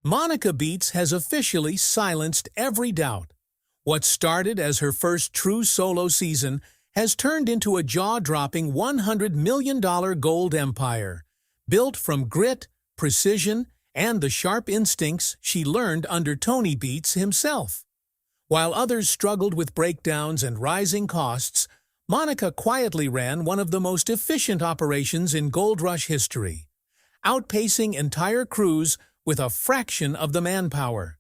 Monica Beets has officially silenced every doubt. What started as her first true solo season has turned into a jaw-dropping $100 million gold empire, built from grit, precision, and the sharp instincts she learned under Tony Beets himself. While others struggled with breakdowns and rising costs, Monica quietly ran one of the most efficient operations in gold rush history, outpacing entire crews with a fraction of the manpower.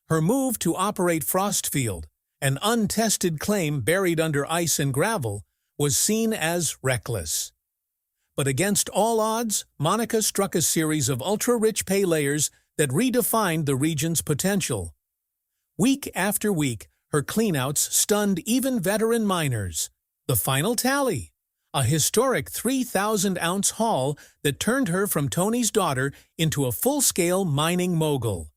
Her move to operate Frostfield, an untested claim buried under ice and gravel, was seen as reckless. But against all odds, Monica struck a series of ultra-rich pay layers that redefined the region's potential. Week after week, her cleanouts stunned even veteran miners. The final tally: a historic 3,000-ounce haul that turned her from Tony's daughter into a full-scale mining mogul.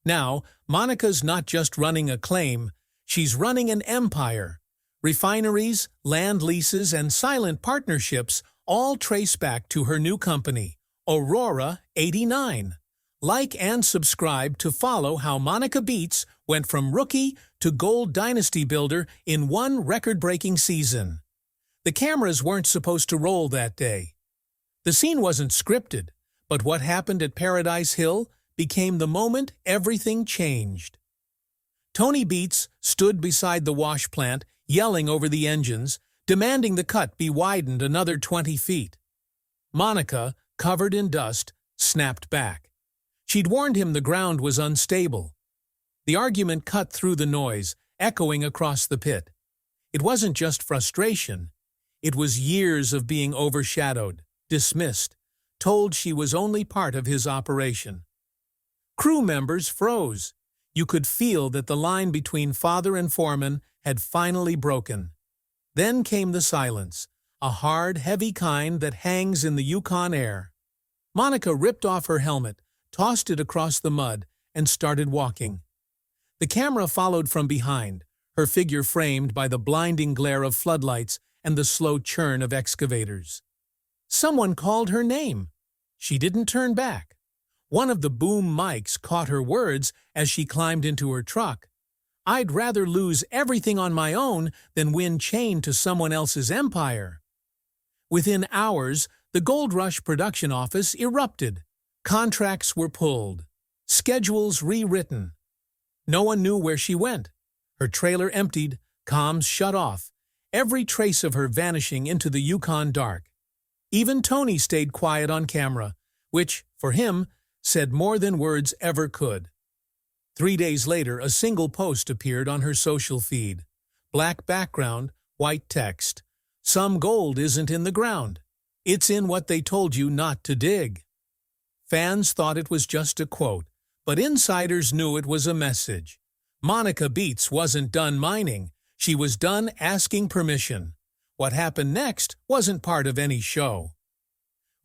Now, Monica's not just running a claim, she's running an empire. Refineries, land leases, and silent partnerships all trace back to her new company, Aurora 89. Like and subscribe to follow how Monica Beets went from rookie to gold dynasty builder in one record-breaking season. The cameras weren't supposed to roll that day. The scene wasn't scripted, but what happened at Paradise Hill became the moment everything changed. Tony Beets stood beside the wash plant, yelling over the engines, demanding the cut be widened another 20 feet. Monica, covered in dust, snapped back. She'd warned him the ground was unstable. The argument cut through the noise, echoing across the pit. It wasn't just frustration. It was years of being overshadowed, dismissed, told she was only part of his operation. Crew members froze. You could feel that the line between father and foreman had finally broken. Then came the silence, a hard, heavy kind that hangs in the Yukon air. Monica ripped off her helmet, tossed it across the mud, and started walking. The camera followed from behind, her figure framed by the blinding glare of floodlights and the slow churn of excavators. Someone called her name. She didn't turn back. One of the boom mics caught her words as she climbed into her truck. "I'd rather lose everything on my own than win chained to someone else's empire." Within hours, the Gold Rush production office erupted. Contracts were pulled. Schedules rewritten. No one knew where she went. Her trailer emptied, comms shut off, every trace of her vanishing into the Yukon dark. Even Tony stayed quiet on camera, which, for him, said more than words ever could. 3 days later, a single post appeared on her social feed. Black background, white text. "Some gold isn't in the ground. It's in what they told you not to dig." Fans thought it was just a quote, but insiders knew it was a message. Monica Beets wasn't done mining. She was done asking permission. What happened next wasn't part of any show.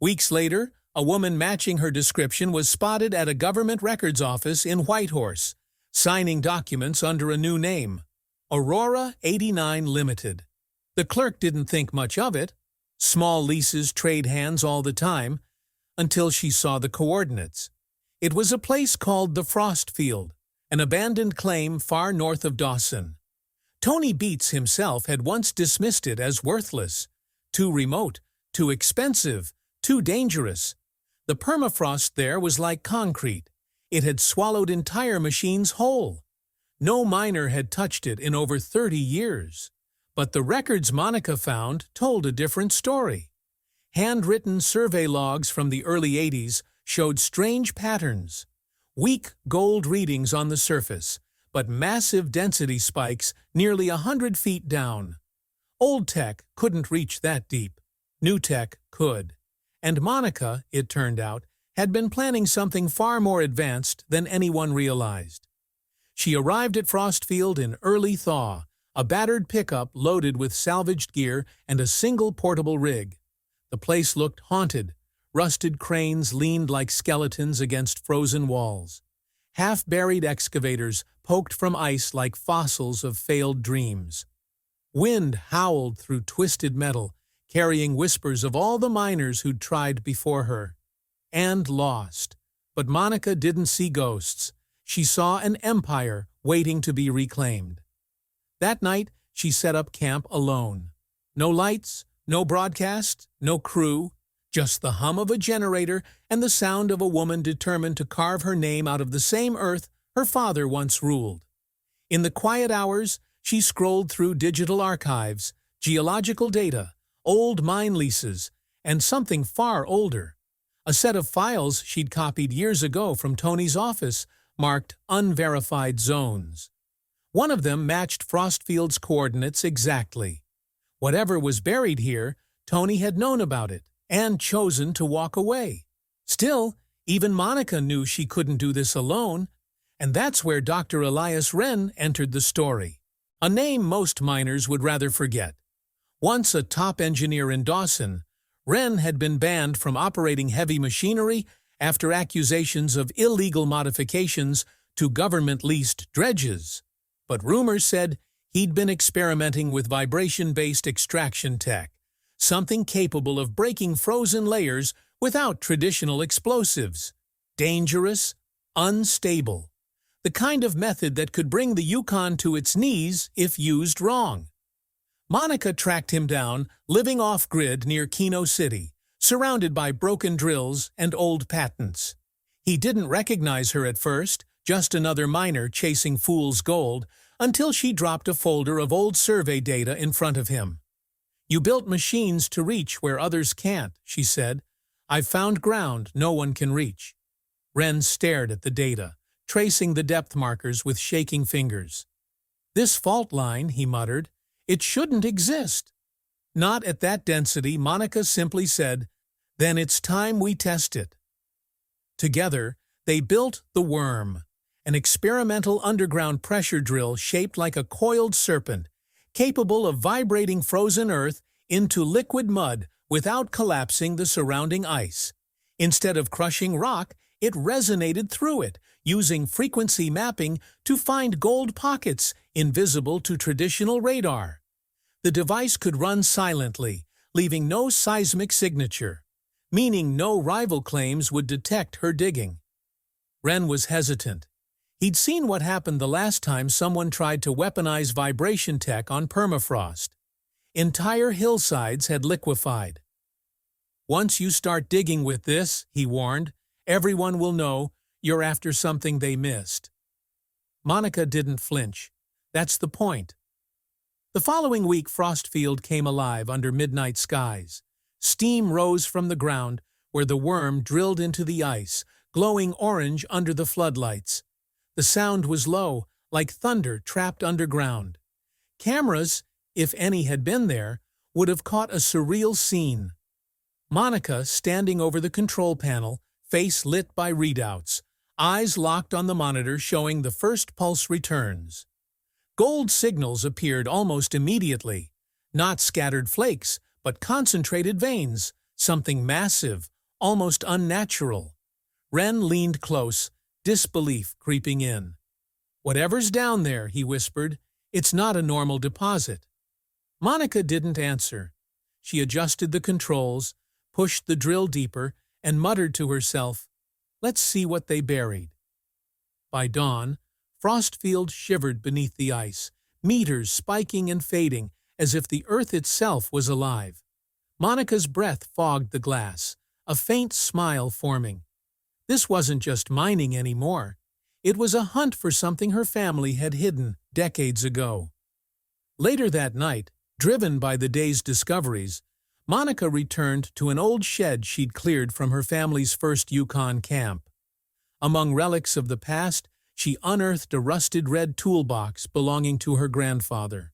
Weeks later, a woman matching her description was spotted at a government records office in Whitehorse, signing documents under a new name, Aurora 89 Limited. The clerk didn't think much of it. Small leases trade hands all the time, until she saw the coordinates. It was a place called the Frostfield, an abandoned claim far north of Dawson. Tony Beets himself had once dismissed it as worthless, too remote, too expensive, too dangerous. The permafrost there was like concrete. It had swallowed entire machines whole. No miner had touched it in over 30 years. But the records Monica found told a different story. Handwritten survey logs from the early 80s showed strange patterns. Weak gold readings on the surface, but massive density spikes nearly 100 feet down. Old tech couldn't reach that deep. New tech could. And Monica, it turned out, had been planning something far more advanced than anyone realized. She arrived at Frostfield in early thaw, a battered pickup loaded with salvaged gear and a single portable rig. The place looked haunted. Rusted cranes leaned like skeletons against frozen walls. Half-buried excavators poked from ice like fossils of failed dreams. Wind howled through twisted metal, carrying whispers of all the miners who'd tried before her. And lost. But Monica didn't see ghosts. She saw an empire waiting to be reclaimed. That night, she set up camp alone. No lights, no broadcast, no crew, just the hum of a generator and the sound of a woman determined to carve her name out of the same earth her father once ruled. In the quiet hours, she scrolled through digital archives, geological data, old mine leases, and something far older. A set of files she'd copied years ago from Tony's office, marked unverified zones. One of them matched Frostfield's coordinates exactly. Whatever was buried here, Tony had known about it and chosen to walk away. Still, even Monica knew she couldn't do this alone, and that's where Dr. Elias Wren entered the story. A name most miners would rather forget. Once a top engineer in Dawson, Wren had been banned from operating heavy machinery after accusations of illegal modifications to government-leased dredges. But rumors said he'd been experimenting with vibration-based extraction tech, something capable of breaking frozen layers without traditional explosives. Dangerous, unstable. The kind of method that could bring the Yukon to its knees if used wrong. Monica tracked him down, living off-grid near Keno City, surrounded by broken drills and old patents. He didn't recognize her at first, just another miner chasing fool's gold, until she dropped a folder of old survey data in front of him. "You built machines to reach where others can't," she said. "I've found ground no one can reach." Wren stared at the data, tracing the depth markers with shaking fingers. "This fault line," he muttered, "it shouldn't exist." "Not at that density," Monica simply said. "Then it's time we test it." Together, they built the Worm, an experimental underground pressure drill shaped like a coiled serpent, capable of vibrating frozen earth into liquid mud without collapsing the surrounding ice. Instead of crushing rock, it resonated through it, using frequency mapping to find gold pockets invisible to traditional radar. The device could run silently, leaving no seismic signature, meaning no rival claims would detect her digging. Wren was hesitant. He'd seen what happened the last time someone tried to weaponize vibration tech on permafrost. Entire hillsides had liquefied. "Once you start digging with this," he warned, "everyone will know you're after something they missed." Monica didn't flinch. That's the point. The following week, Frostfield came alive under midnight skies. Steam rose from the ground where the Worm drilled into the ice, glowing orange under the floodlights. The sound was low, like thunder trapped underground. Cameras, if any had been there, would have caught a surreal scene. Monica, standing over the control panel, face lit by readouts, eyes locked on the monitor showing the first pulse returns. Gold signals appeared almost immediately, not scattered flakes, but concentrated veins, something massive, almost unnatural. Wren leaned close, disbelief creeping in. "Whatever's down there," he whispered, "it's not a normal deposit." Monica didn't answer. She adjusted the controls, pushed the drill deeper, and muttered to herself, "Let's see what they buried." By dawn, Frostfield shivered beneath the ice, meters spiking and fading as if the earth itself was alive. Monica's breath fogged the glass, a faint smile forming. This wasn't just mining anymore. It was a hunt for something her family had hidden decades ago. Later that night, driven by the day's discoveries, Monica returned to an old shed she'd cleared from her family's first Yukon camp. Among relics of the past, she unearthed a rusted red toolbox belonging to her grandfather.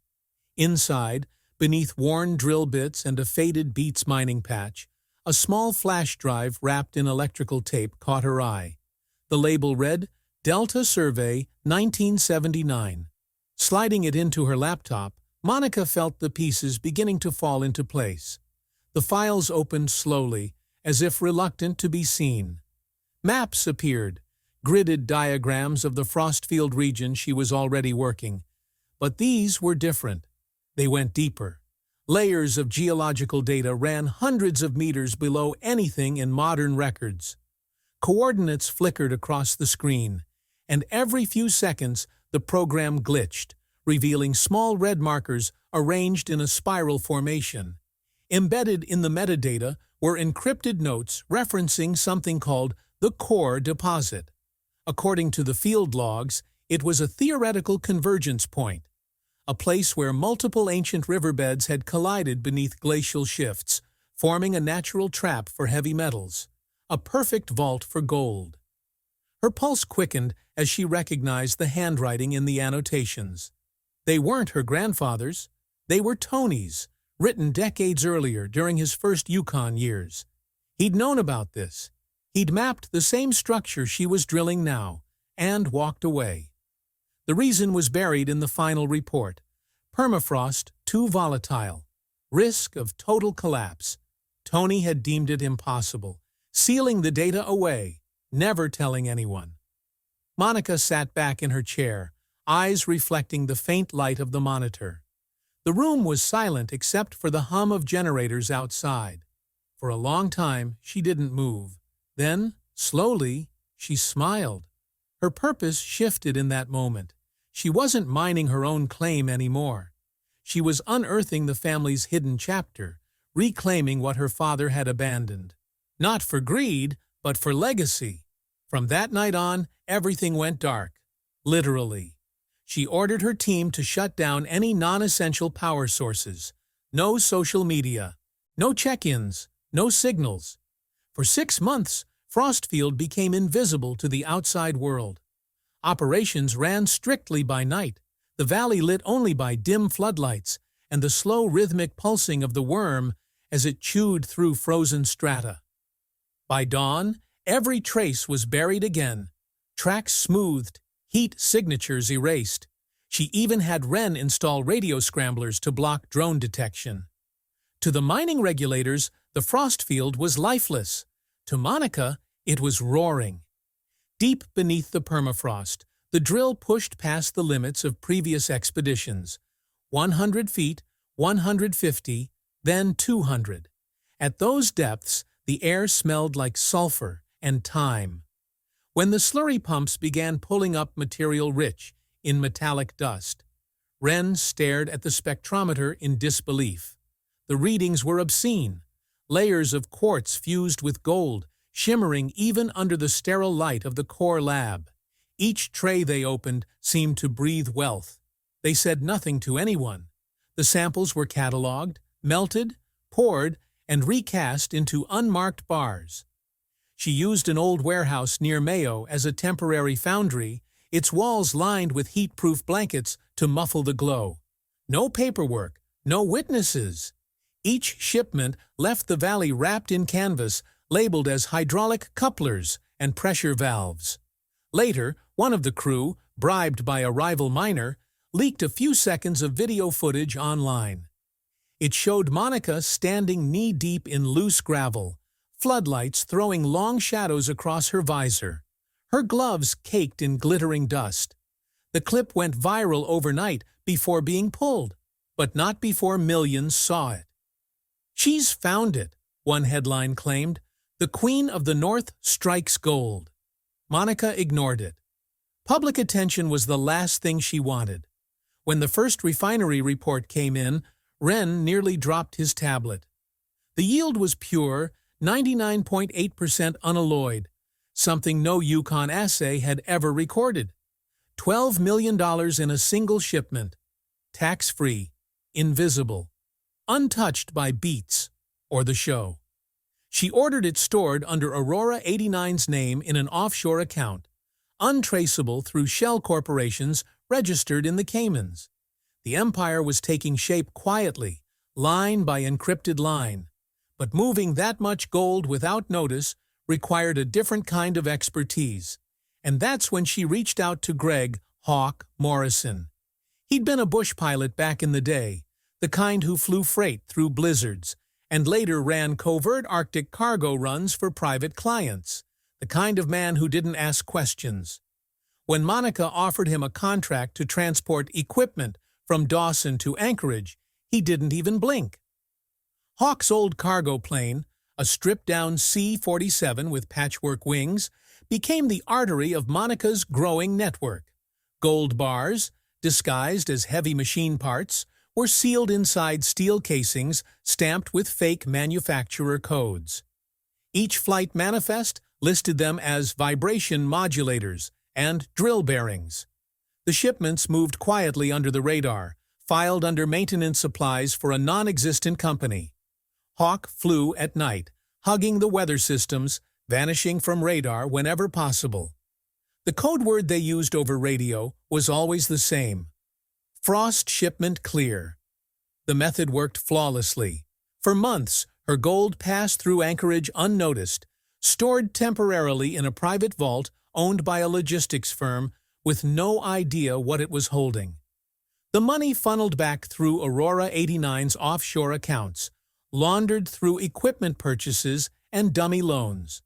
Inside, beneath worn drill bits and a faded Beets mining patch, a small flash drive wrapped in electrical tape caught her eye. The label read, "Delta Survey 1979. Sliding it into her laptop, Monica felt the pieces beginning to fall into place. The files opened slowly, as if reluctant to be seen. Maps appeared, gridded diagrams of the Frostfield region she was already working. But these were different. They went deeper. Layers of geological data ran hundreds of meters below anything in modern records. Coordinates flickered across the screen, and every few seconds the program glitched, revealing small red markers arranged in a spiral formation. Embedded in the metadata were encrypted notes referencing something called the core deposit. According to the field logs, it was a theoretical convergence point, a place where multiple ancient riverbeds had collided beneath glacial shifts, forming a natural trap for heavy metals, a perfect vault for gold. Her pulse quickened as she recognized the handwriting in the annotations. They weren't her grandfather's, they were Tony's, written decades earlier during his first Yukon years. He'd known about this. He'd mapped the same structure she was drilling now, and walked away. The reason was buried in the final report. Permafrost too volatile. Risk of total collapse. Tony had deemed it impossible, sealing the data away, never telling anyone. Monica sat back in her chair, eyes reflecting the faint light of the monitor. The room was silent except for the hum of generators outside. For a long time, she didn't move. Then, slowly, she smiled. Her purpose shifted in that moment. She wasn't mining her own claim anymore. She was unearthing the family's hidden chapter, reclaiming what her father had abandoned. Not for greed, but for legacy. From that night on, everything went dark. Literally. She ordered her team to shut down any non-essential power sources. No social media. No check-ins. No signals. For 6 months, Frostfield became invisible to the outside world. Operations ran strictly by night, the valley lit only by dim floodlights and the slow rhythmic pulsing of the worm as it chewed through frozen strata. By dawn, every trace was buried again, tracks smoothed, heat signatures erased. She even had Wren install radio scramblers to block drone detection. To the mining regulators, the Frostfield was lifeless. To Monica, it was roaring. Deep beneath the permafrost, the drill pushed past the limits of previous expeditions. 100 feet, 150, then 200. At those depths, the air smelled like sulfur and time. When the slurry pumps began pulling up material rich in metallic dust, Wren stared at the spectrometer in disbelief. The readings were obscene. Layers of quartz fused with gold, shimmering even under the sterile light of the core lab. Each tray they opened seemed to breathe wealth. They said nothing to anyone. The samples were catalogued, melted, poured, and recast into unmarked bars. She used an old warehouse near Mayo as a temporary foundry, its walls lined with heat-proof blankets to muffle the glow. No paperwork, no witnesses. Each shipment left the valley wrapped in canvas, labeled as hydraulic couplers and pressure valves. Later, one of the crew, bribed by a rival miner, leaked a few seconds of video footage online. It showed Monica standing knee-deep in loose gravel, floodlights throwing long shadows across her visor. Her gloves caked in glittering dust. The clip went viral overnight before being pulled, but not before millions saw it. "She's found it," one headline claimed. "The Queen of the North strikes gold." Monica ignored it. Public attention was the last thing she wanted. When the first refinery report came in, Wren nearly dropped his tablet. The yield was pure, 99.8% unalloyed, something no Yukon assay had ever recorded. $12 million in a single shipment. Tax-free, invisible, untouched by Beets or the show. She ordered it stored under Aurora 89's name in an offshore account, untraceable through shell corporations registered in the Caymans. The empire was taking shape quietly, line by encrypted line. But moving that much gold without notice required a different kind of expertise. And that's when she reached out to Greg "Hawk" Morrison. He'd been a bush pilot back in the day, the kind who flew freight through blizzards, and later ran covert Arctic cargo runs for private clients, the kind of man who didn't ask questions. When Monica offered him a contract to transport equipment from Dawson to Anchorage, he didn't even blink. Hawk's old cargo plane, A stripped-down C-47 with patchwork wings became the artery of Monica's growing network. Gold bars, disguised as heavy machine parts, were sealed inside steel casings stamped with fake manufacturer codes. Each flight manifest listed them as vibration modulators and drill bearings. The shipments moved quietly under the radar, filed under maintenance supplies for a non-existent company. Hawk flew at night, hugging the weather systems, vanishing from radar whenever possible. The code word they used over radio was always the same: Frost shipment clear. The method worked flawlessly. For months, her gold passed through Anchorage unnoticed, stored temporarily in a private vault owned by a logistics firm with no idea what it was holding. The money funneled back through Aurora 89's offshore accounts, laundered through equipment purchases and dummy loans.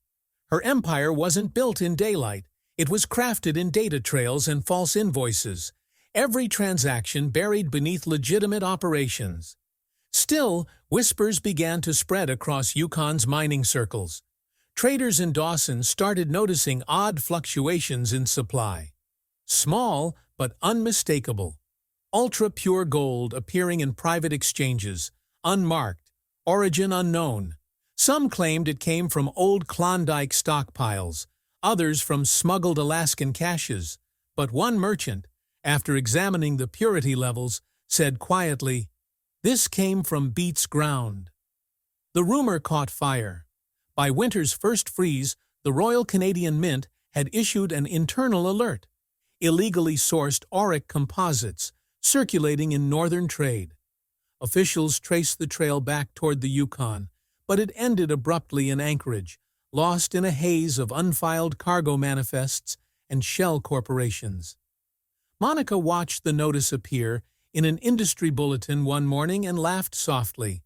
Her empire wasn't built in daylight. It was crafted in data trails and false invoices, every transaction buried beneath legitimate operations. Still, whispers began to spread across Yukon's mining circles. Traders in Dawson started noticing odd fluctuations in supply. Small, but unmistakable. Ultra-pure gold appearing in private exchanges, unmarked, origin unknown. Some claimed it came from old Klondike stockpiles, others from smuggled Alaskan caches, but one merchant, after examining the purity levels, said quietly, "This came from Beets ground." The rumor caught fire. By winter's first freeze, the Royal Canadian Mint had issued an internal alert: illegally sourced auric composites circulating in northern trade. Officials traced the trail back toward the Yukon, but it ended abruptly in Anchorage, lost in a haze of unfiled cargo manifests and shell corporations. Monica watched the notice appear in an industry bulletin one morning and laughed softly.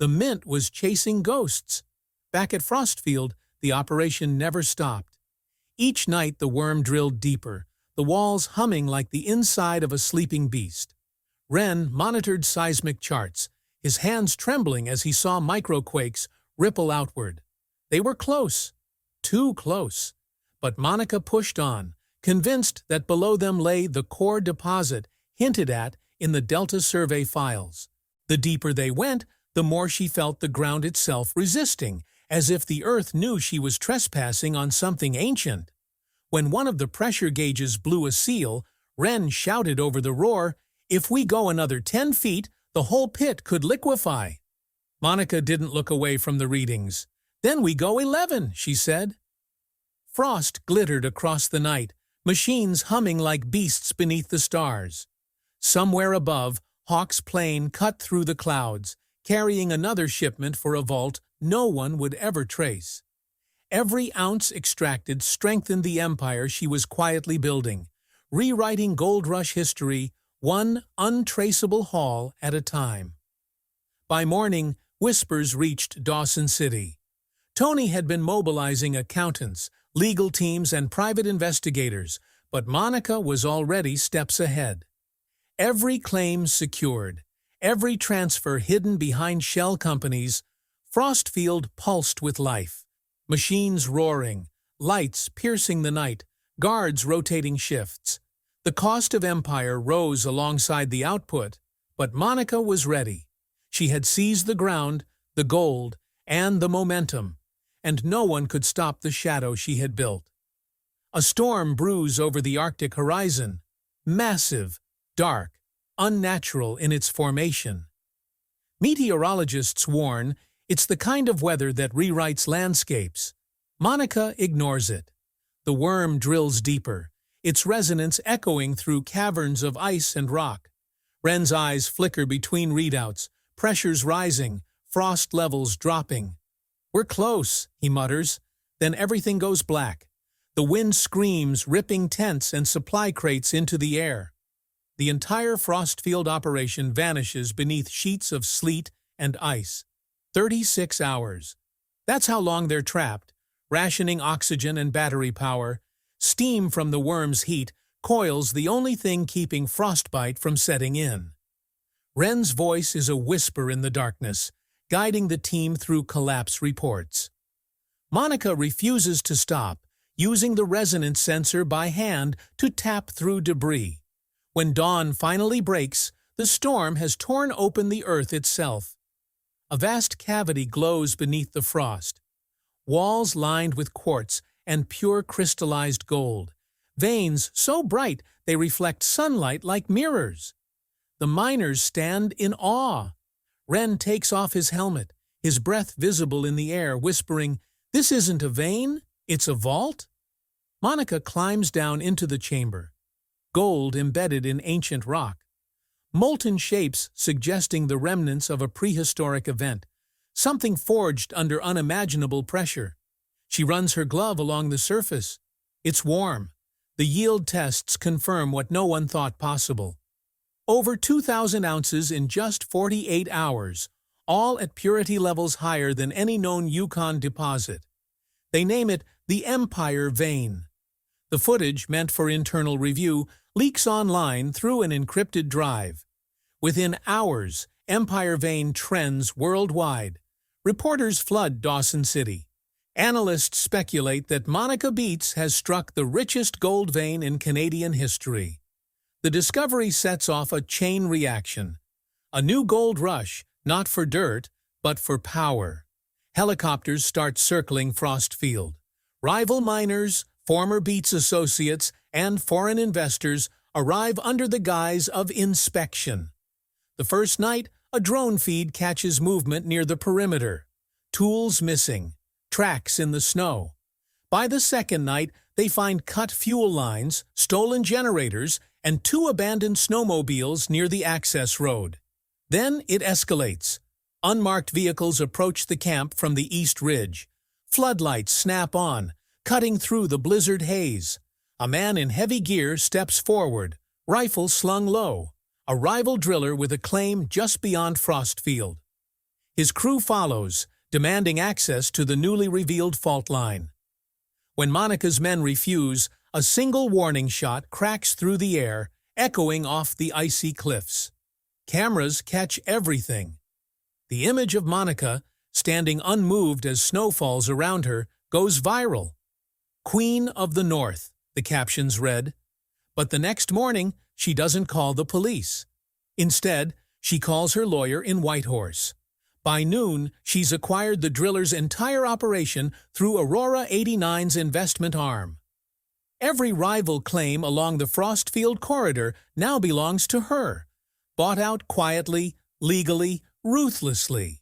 The Mint was chasing ghosts. Back at Frostfield, the operation never stopped. Each night the worm drilled deeper, the walls humming like the inside of a sleeping beast. Wren monitored seismic charts, his hands trembling as he saw microquakes ripple outward. They were close, too close. But Monica pushed on, convinced that below them lay the core deposit hinted at in the Delta survey files. The deeper they went, the more she felt the ground itself resisting, as if the earth knew she was trespassing on something ancient. When one of the pressure gauges blew a seal, Wren shouted over the roar, "If we go another 10 feet, the whole pit could liquefy." Monica didn't look away from the readings. "Then we go 11, she said. Frost glittered across the night, machines humming like beasts beneath the stars. Somewhere above, Hawk's plane cut through the clouds, carrying another shipment for a vault no one would ever trace. Every ounce extracted strengthened the empire she was quietly building, rewriting gold rush history one untraceable haul at a time. By morning, whispers reached Dawson City. Tony had been mobilizing accountants, legal teams, and private investigators, but Monica was already steps ahead. Every claim secured, every transfer hidden behind shell companies, Frostfield pulsed with life. Machines roaring, lights piercing the night, guards rotating shifts. The cost of empire rose alongside the output, but Monica was ready. She had seized the ground, the gold, and the momentum, and no one could stop the shadow she had built. A storm brews over the Arctic horizon, massive, dark, unnatural in its formation. Meteorologists warn it's the kind of weather that rewrites landscapes. Monica ignores it. The worm drills deeper, its resonance echoing through caverns of ice and rock. Wren's eyes flicker between readouts, pressures rising, frost levels dropping. "We're close," he mutters. Then everything goes black. The wind screams, ripping tents and supply crates into the air. The entire Frostfield operation vanishes beneath sheets of sleet and ice. 36 hours. That's how long they're trapped, rationing oxygen and battery power. Steam from the worm's heat coils the only thing keeping frostbite from setting in. Wren's voice is a whisper in the darkness. guiding the team through collapse reports. Monica refuses to stop, using the resonance sensor by hand to tap through debris. When dawn finally breaks, the storm has torn open the earth itself. A vast cavity glows beneath the frost. Walls lined with quartz and pure crystallized gold. Veins so bright they reflect sunlight like mirrors. The miners stand in awe. Ren takes off his helmet, his breath visible in the air, whispering, "This isn't a vein, it's a vault?" Monica climbs down into the chamber. Gold embedded in ancient rock. Molten shapes suggesting the remnants of a prehistoric event, something forged under unimaginable pressure. She runs her glove along the surface. It's warm. The yield tests confirm what no one thought possible. Over 2,000 ounces in just 48 hours, all at purity levels higher than any known Yukon deposit. They name it the Empire Vein. The footage, meant for internal review, leaks online through an encrypted drive. Within hours, Empire Vein trends worldwide. Reporters flood Dawson City. Analysts speculate that Monica Beets has struck the richest gold vein in Canadian history. The discovery sets off a chain reaction. A new gold rush, not for dirt, but for power. Helicopters start circling Frostfield. Rival miners, former Beets associates, and foreign investors arrive under the guise of inspection. The first night, a drone feed catches movement near the perimeter. Tools missing. Tracks in the snow. By the second night, they find cut fuel lines, stolen generators, and 2 abandoned snowmobiles near the access road. Then it escalates. Unmarked vehicles approach the camp from the East Ridge. Floodlights snap on, cutting through the blizzard haze. A man in heavy gear steps forward, rifle slung low, a rival driller with a claim just beyond Frostfield. His crew follows, demanding access to the newly revealed fault line. When Monica's men refuse, a single warning shot cracks through the air, echoing off the icy cliffs. Cameras catch everything. The image of Monica, standing unmoved as snow falls around her, goes viral. "Queen of the North," the captions read. But the next morning, she doesn't call the police. Instead, she calls her lawyer in Whitehorse. By noon, she's acquired the driller's entire operation through Aurora 89's investment arm. Every rival claim along the Frostfield corridor now belongs to her, bought out quietly, legally, ruthlessly.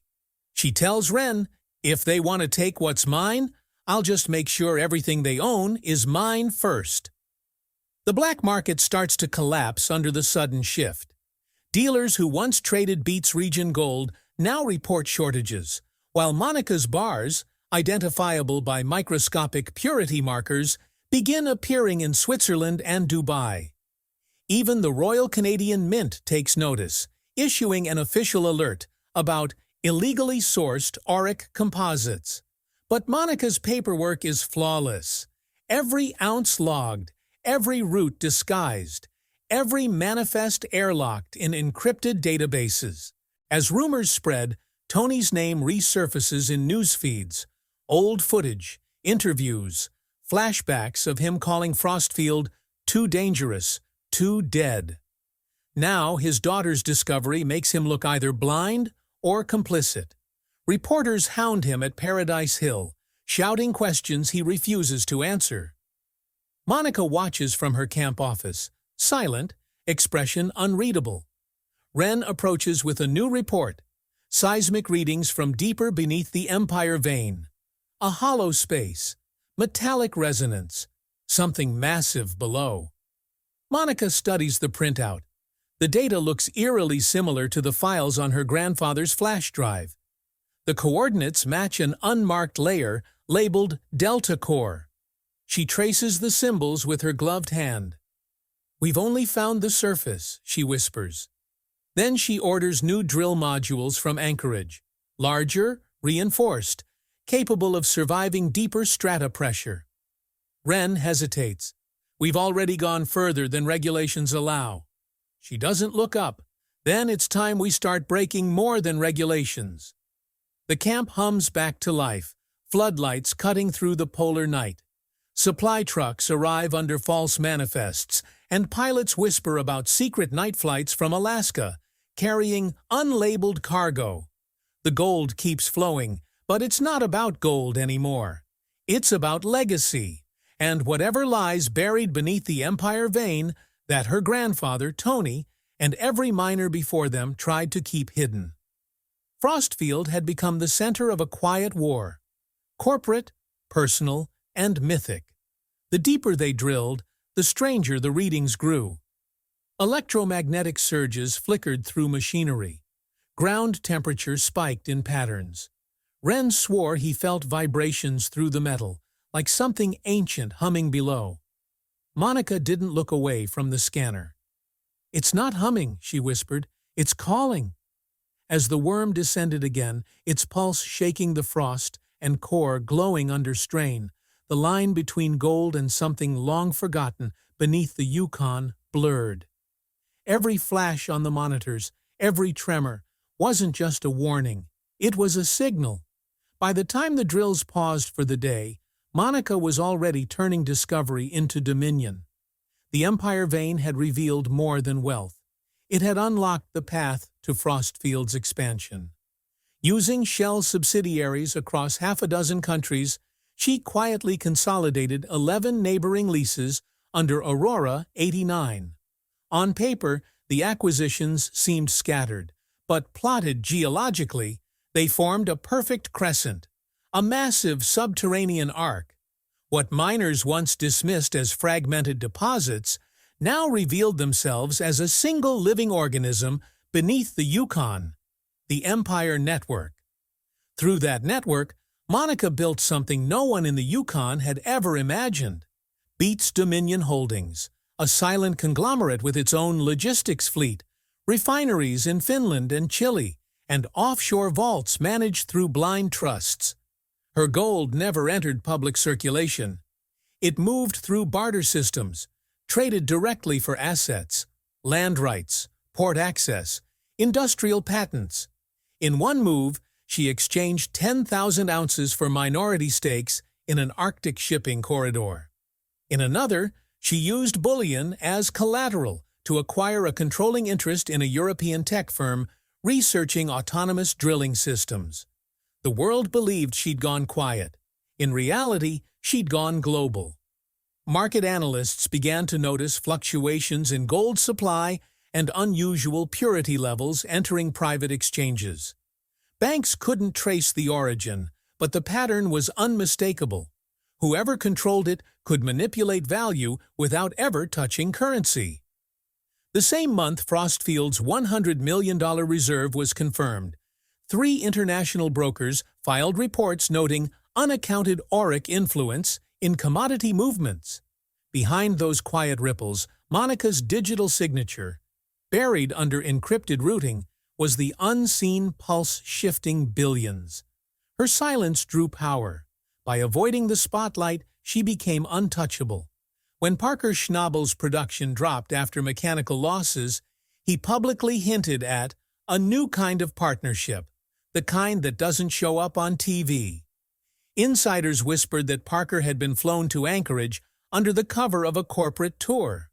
She tells Ren, "If they want to take what's mine, I'll just make sure everything they own is mine first." The black market starts to collapse under the sudden shift. Dealers who once traded Beets region gold now report shortages, while Monica's bars, identifiable by microscopic purity markers, begin appearing in Switzerland and Dubai. Even the Royal Canadian Mint takes notice, issuing an official alert about illegally sourced auric composites. But Monica's paperwork is flawless. Every ounce logged, every route disguised, every manifest airlocked in encrypted databases. As rumors spread, Tony's name resurfaces in news feeds. Old footage, interviews, flashbacks of him calling Frostfield too dangerous, too dead. Now his daughter's discovery makes him look either blind or complicit. Reporters hound him at Paradise Hill, shouting questions he refuses to answer. Monica watches from her camp office, silent, expression unreadable. Ren approaches with a new report, seismic readings from deeper beneath the Empire Vein. A hollow space, metallic resonance, something massive below. Monica studies the printout. The data looks eerily similar to the files on her grandfather's flash drive. The coordinates match an unmarked layer labeled Delta Core. She traces the symbols with her gloved hand. "We've only found the surface," she whispers. Then she orders new drill modules from Anchorage, larger, reinforced, capable of surviving deeper strata pressure. Ren hesitates. "We've already gone further than regulations allow." She doesn't look up. "Then it's time we start breaking more than regulations." The camp hums back to life, floodlights cutting through the polar night. Supply trucks arrive under false manifests, and pilots whisper about secret night flights from Alaska, carrying unlabeled cargo. The gold keeps flowing, but it's not about gold anymore. It's about legacy, and whatever lies buried beneath the Empire vein that her grandfather, Tony, and every miner before them tried to keep hidden. Frostfield had become the center of a quiet war, corporate, personal, and mythic. The deeper they drilled, the stranger the readings grew. Electromagnetic surges flickered through machinery. Ground temperature spiked in patterns. Wren swore he felt vibrations through the metal, like something ancient humming below. Monica didn't look away from the scanner. "It's not humming," she whispered. "It's calling." As the worm descended again, its pulse shaking the frost and core glowing under strain, the line between gold and something long forgotten beneath the Yukon blurred. Every flash on the monitors, every tremor, wasn't just a warning. It was a signal. By the time the drills paused for the day, Monica was already turning discovery into dominion. The Empire vein had revealed more than wealth. It had unlocked the path to Frostfield's expansion. Using Shell subsidiaries across half a dozen countries, she quietly consolidated 11 neighboring leases under Aurora 89. On paper, the acquisitions seemed scattered, but plotted geologically, they formed a perfect crescent, a massive subterranean arc. What miners once dismissed as fragmented deposits now revealed themselves as a single living organism beneath the Yukon, the Empire Network. Through that network, Monica built something no one in the Yukon had ever imagined. Beets Dominion Holdings, a silent conglomerate with its own logistics fleet, refineries in Finland and Chile, and offshore vaults managed through blind trusts. Her gold never entered public circulation. It moved through barter systems, traded directly for assets, land rights, port access, industrial patents. In one move, she exchanged 10,000 ounces for minority stakes in an Arctic shipping corridor. In another, she used bullion as collateral to acquire a controlling interest in a European tech firm researching autonomous drilling systems. The world believed she'd gone quiet. In reality, she'd gone global. Market analysts began to notice fluctuations in gold supply and unusual purity levels entering private exchanges. Banks couldn't trace the origin, but the pattern was unmistakable. Whoever controlled it could manipulate value without ever touching currency. The same month, Frostfield's $100 million reserve was confirmed. 3 international brokers filed reports noting unaccounted auric influence in commodity movements. Behind those quiet ripples, Monica's digital signature, buried under encrypted routing, was the unseen pulse shifting billions. Her silence drew power. By avoiding the spotlight, she became untouchable. When Parker Schnabel's production dropped after mechanical losses, he publicly hinted at a new kind of partnership, the kind that doesn't show up on TV. Insiders whispered that Parker had been flown to Anchorage under the cover of a corporate tour.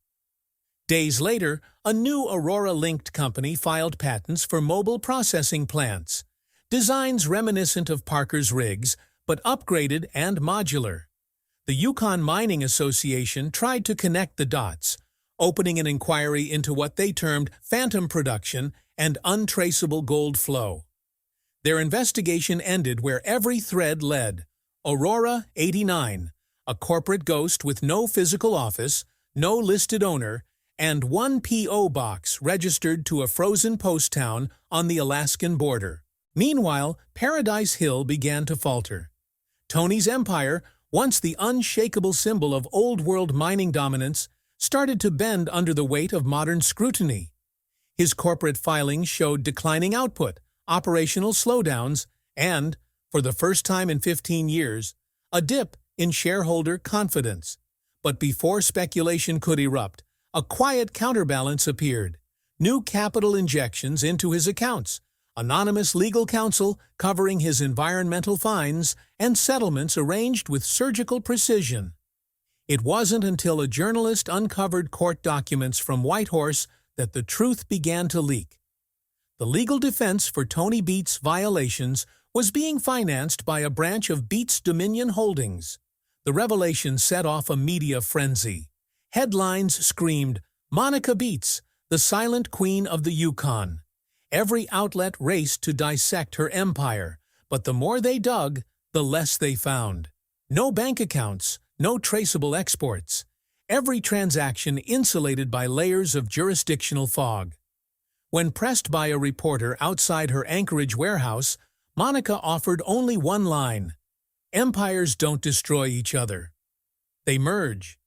Days later, a new Aurora-linked company filed patents for mobile processing plants, designs reminiscent of Parker's rigs, but upgraded and modular. The Yukon Mining Association tried to connect the dots, opening an inquiry into what they termed phantom production and untraceable gold flow. Their investigation ended where every thread led: Aurora 89, a corporate ghost with no physical office, no listed owner, and 1 P.O. box registered to a frozen post town on the Alaskan border. Meanwhile, Paradise Hill began to falter. Tony's empire, once the unshakable symbol of old-world mining dominance, started to bend under the weight of modern scrutiny. His corporate filings showed declining output, operational slowdowns, and, for the first time in 15 years, a dip in shareholder confidence. But before speculation could erupt, a quiet counterbalance appeared: new capital injections into his accounts, anonymous legal counsel covering his environmental fines, and settlements arranged with surgical precision. It wasn't until a journalist uncovered court documents from Whitehorse that the truth began to leak. The legal defense for Tony Beets' violations was being financed by a branch of Beets Dominion Holdings. The revelation set off a media frenzy. Headlines screamed, "Monica Beets, the silent queen of the Yukon." Every outlet raced to dissect her empire, but the more they dug, the less they found. No bank accounts, no traceable exports. Every transaction insulated by layers of jurisdictional fog. When pressed by a reporter outside her Anchorage warehouse, Monica offered only one line: "Empires don't destroy each other. They merge."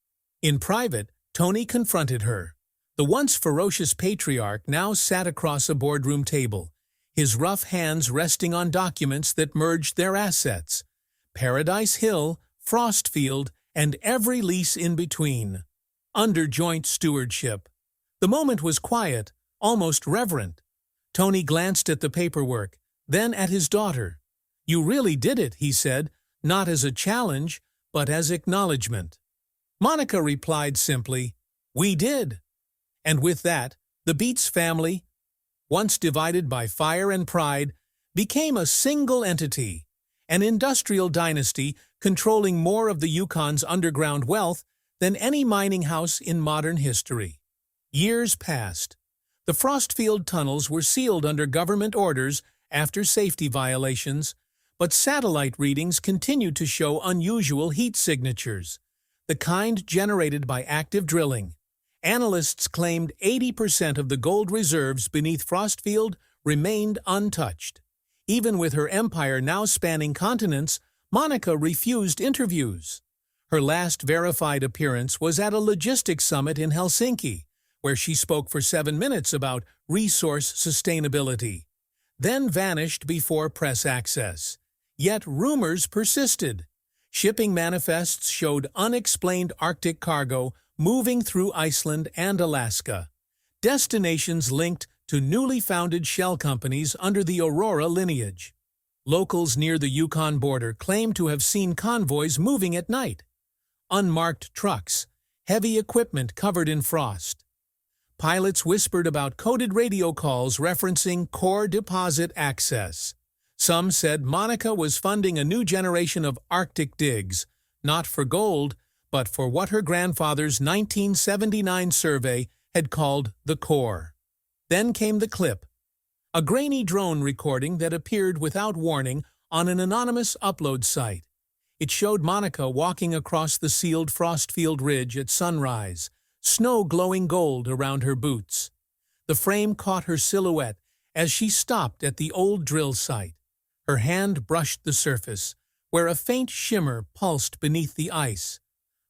In private, Tony confronted her. The once ferocious patriarch now sat across a boardroom table, his rough hands resting on documents that merged their assets: Paradise Hill, Frostfield, and every lease in between, under joint stewardship. The moment was quiet, almost reverent. Tony glanced at the paperwork, then at his daughter. "You really did it," he said, not as a challenge, but as acknowledgement. Monica replied simply, "We did." And with that, the Beets family, once divided by fire and pride, became a single entity, an industrial dynasty controlling more of the Yukon's underground wealth than any mining house in modern history. Years passed. The Frostfield tunnels were sealed under government orders after safety violations, but satellite readings continued to show unusual heat signatures, the kind generated by active drilling. Analysts claimed 80% of the gold reserves beneath Frostfield remained untouched. Even with her empire now spanning continents, Monica refused interviews. Her last verified appearance was at a logistics summit in Helsinki, where she spoke for 7 minutes about resource sustainability, then vanished before press access. Yet rumors persisted. Shipping manifests showed unexplained Arctic cargo moving through Iceland and Alaska, destinations linked to newly founded shell companies under the Aurora lineage. Locals near the Yukon border claimed to have seen convoys moving at night. Unmarked trucks, heavy equipment covered in frost. Pilots whispered about coded radio calls referencing core deposit access. Some said Monica was funding a new generation of Arctic digs, not for gold, but for what her grandfather's 1979 survey had called the core. Then came the clip, a grainy drone recording that appeared without warning on an anonymous upload site. It showed Monica walking across the sealed Frostfield Ridge at sunrise, snow glowing gold around her boots. The frame caught her silhouette as she stopped at the old drill site. Her hand brushed the surface, where a faint shimmer pulsed beneath the ice.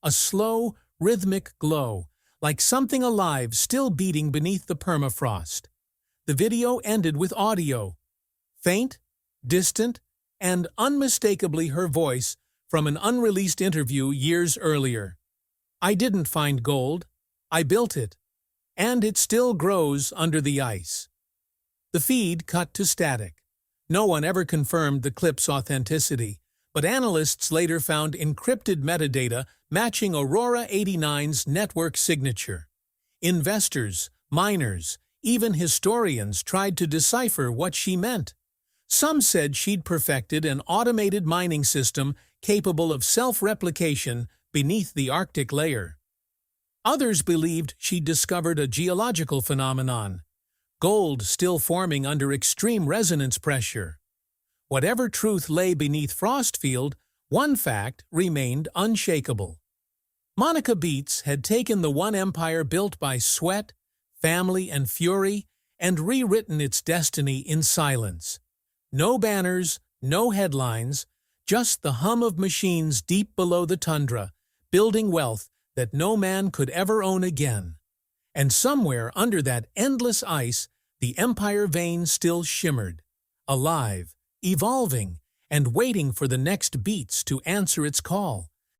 A slow, rhythmic glow, like something alive still beating beneath the permafrost. The video ended with audio, faint, distant, and unmistakably her voice from an unreleased interview years earlier. "I didn't find gold. I built it. And it still grows under the ice." The feed cut to static. No one ever confirmed the clip's authenticity, but analysts later found encrypted metadata matching Aurora 89's network signature. Investors, miners, even historians tried to decipher what she meant. Some said she'd perfected an automated mining system capable of self-replication beneath the Arctic layer. Others believed she'd discovered a geological phenomenon, gold still forming under extreme resonance pressure. Whatever truth lay beneath Frostfield, one fact remained unshakable. Monica Beets had taken the one empire built by sweat, family, and fury, and rewritten its destiny in silence. No banners, no headlines, just the hum of machines deep below the tundra, building wealth that no man could ever own again. And somewhere under that endless ice, the empire vein still shimmered, alive, evolving, and waiting for the next Beets to answer its call.